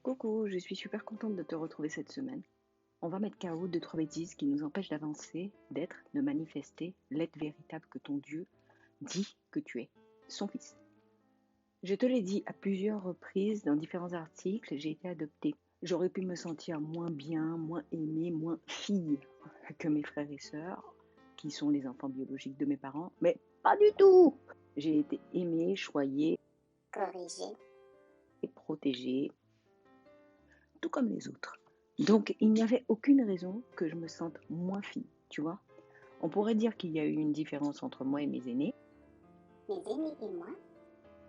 Coucou, je suis super contente de te retrouver cette semaine. On va mettre KO 2-3 bêtises qui nous empêchent d'avancer, d'être, de manifester l'être véritable que ton Dieu dit que tu es, son fils. Je te l'ai dit à plusieurs reprises dans différents articles, j'ai été adoptée. J'aurais pu me sentir moins bien, moins aimée, moins fille que mes frères et sœurs, qui sont les enfants biologiques de mes parents, mais pas du tout. J'ai été aimée, choyée, corriger, et protégée, tout comme les autres. Donc, il n'y avait aucune raison que je me sente moins fille, tu vois. On pourrait dire qu'il y a eu une différence entre moi et mes aînés, mes aînés et moi,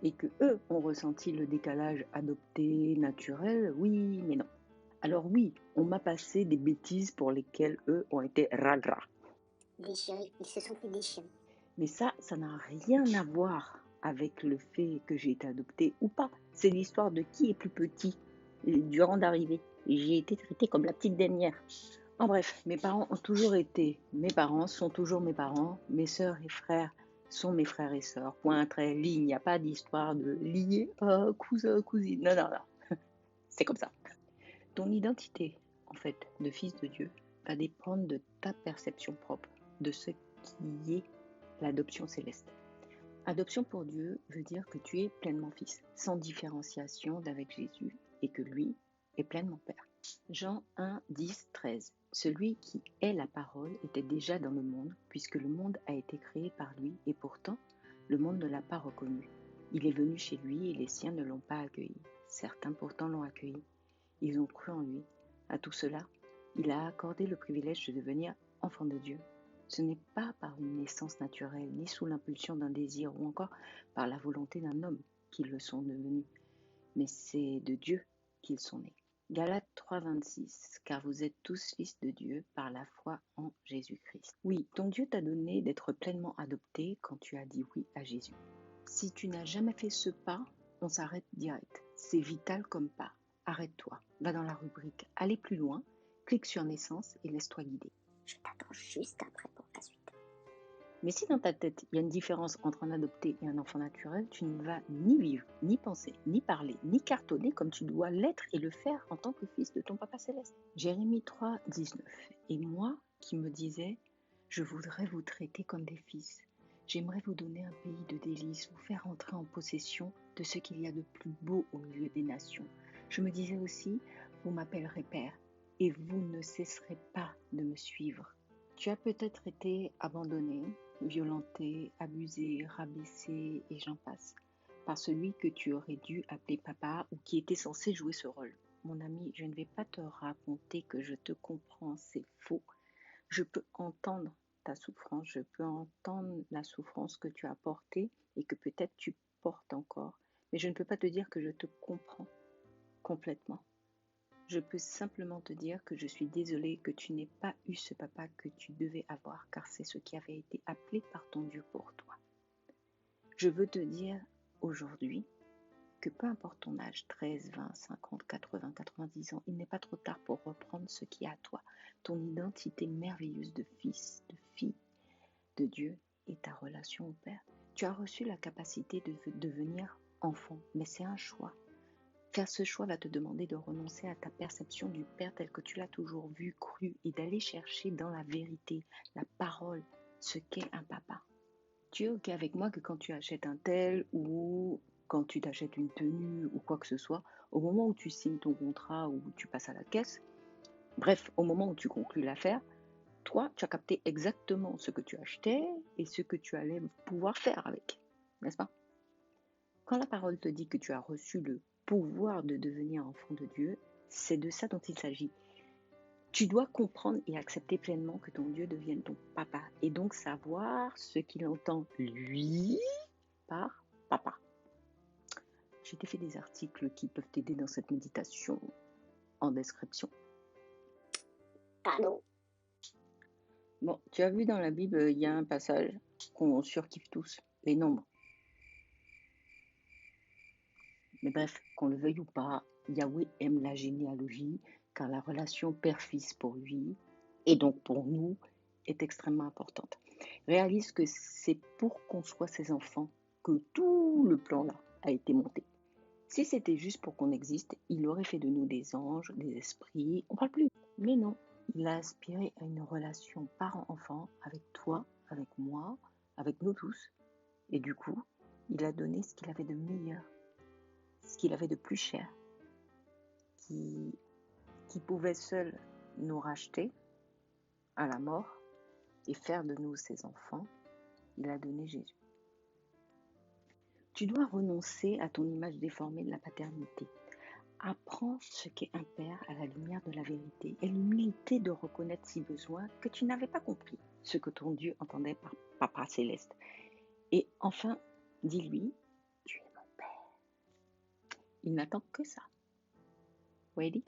et que eux ont ressenti le décalage adopté, naturel, oui, mais non. Alors oui, on m'a passé des bêtises pour lesquelles eux ont été ragra. déchirés, ils se sont fait déchirer. Mais ça n'a rien à voir avec le fait que j'ai été adoptée ou pas. C'est l'histoire de qui est plus petit durant d'arrivée. J'ai été traitée comme la petite dernière. En bref, mes parents ont toujours été mes parents, sont toujours mes parents. Mes sœurs et frères sont mes frères et sœurs. Point, trait, ligne. Il n'y a pas d'histoire de lier cousin, cousine. Non, non, non. C'est comme ça. Ton identité, en fait, de fils de Dieu, va dépendre de ta perception propre, de ce qui est l'adoption céleste. Adoption pour Dieu veut dire que tu es pleinement fils, sans différenciation d'avec Jésus, et que lui est pleinement Père. Jean 1, 10, 13. Celui qui est la parole était déjà dans le monde, puisque le monde a été créé par lui, et pourtant, le monde ne l'a pas reconnu. Il est venu chez lui, et les siens ne l'ont pas accueilli. Certains pourtant l'ont accueilli. Ils ont cru en lui. À tout cela, il a accordé le privilège de devenir enfant de Dieu. Ce n'est pas par une naissance naturelle, ni sous l'impulsion d'un désir, ou encore par la volonté d'un homme qu'ils le sont devenus, mais c'est de Dieu qu'ils sont nés. Galates 3, 26. Car vous êtes tous fils de Dieu par la foi en Jésus-Christ. Oui, ton Dieu t'a donné d'être pleinement adopté quand tu as dit oui à Jésus. Si tu n'as jamais fait ce pas, on s'arrête direct. C'est vital comme pas. Arrête-toi, va dans la rubrique Aller plus loin, clique sur naissance et laisse-toi guider. Je t'attends juste après pour la suite. Mais si dans ta tête, il y a une différence entre un adopté et un enfant naturel, tu ne vas ni vivre, ni penser, ni parler, ni cartonner comme tu dois l'être et le faire en tant que fils de ton Papa Céleste. Jérémie 3, 19. Et moi qui me disais, je voudrais vous traiter comme des fils. J'aimerais vous donner un pays de délices, vous faire entrer en possession de ce qu'il y a de plus beau au milieu des nations. Je me disais aussi, vous m'appellerez Père, et vous ne cesserez pas de me suivre. Tu as peut-être été abandonné, violenté, abusé, rabaissé et j'en passe, par celui que tu aurais dû appeler papa ou qui était censé jouer ce rôle. Mon ami, je ne vais pas te raconter que je te comprends, c'est faux. Je peux entendre ta souffrance, je peux entendre la souffrance que tu as portée et que peut-être tu portes encore, mais je ne peux pas te dire que je te comprends complètement. Je peux simplement te dire que je suis désolée que tu n'aies pas eu ce papa que tu devais avoir, car c'est ce qui avait été appelé par ton Dieu pour toi. Je veux te dire aujourd'hui que peu importe ton âge, 13, 20, 50, 80, 90 ans, il n'est pas trop tard pour reprendre ce qui est à toi, ton identité merveilleuse de fils, de fille de Dieu et ta relation au Père. Tu as reçu la capacité de devenir enfant, mais c'est un choix. Faire ce choix va te demander de renoncer à ta perception du Père tel que tu l'as toujours vu, cru, et d'aller chercher dans la vérité, la parole, ce qu'est un papa. Tu es OK avec moi que quand tu achètes un tel ou quand tu t'achètes une tenue ou quoi que ce soit, au moment où tu signes ton contrat ou tu passes à la caisse, bref, au moment où tu conclus l'affaire, toi, tu as capté exactement ce que tu achetais et ce que tu allais pouvoir faire avec, n'est-ce pas? Quand la parole te dit que tu as reçu le pouvoir de devenir enfant de Dieu, c'est de ça dont il s'agit. Tu dois comprendre et accepter pleinement que ton Dieu devienne ton papa et donc savoir ce qu'il entend, lui, par papa. J'ai fait des articles qui peuvent t'aider dans cette méditation en description. Pardon. Bon, tu as vu dans la Bible, il y a un passage qu'on surkiffe tous, les nombres. Mais bref, qu'on le veuille ou pas, Yahweh aime la généalogie, car la relation père-fils pour lui, et donc pour nous, est extrêmement importante. Réalise que c'est pour qu'on soit ses enfants que tout le plan là a été monté. Si c'était juste pour qu'on existe, il aurait fait de nous des anges, des esprits, on parle plus. Mais non, il a aspiré à une relation parent-enfant avec toi, avec moi, avec nous tous. Et du coup, il a donné ce qu'il avait de meilleur, ce qu'il avait de plus cher, qui pouvait seul nous racheter à la mort et faire de nous ses enfants. Il a donné Jésus. Tu dois renoncer à ton image déformée de la paternité. Apprends ce qu'est un père à la lumière de la vérité et l'humilité de reconnaître si besoin que tu n'avais pas compris ce que ton Dieu entendait par Papa Céleste. Et enfin, dis-lui, tu es mon père. Il n'attend que ça. Ready?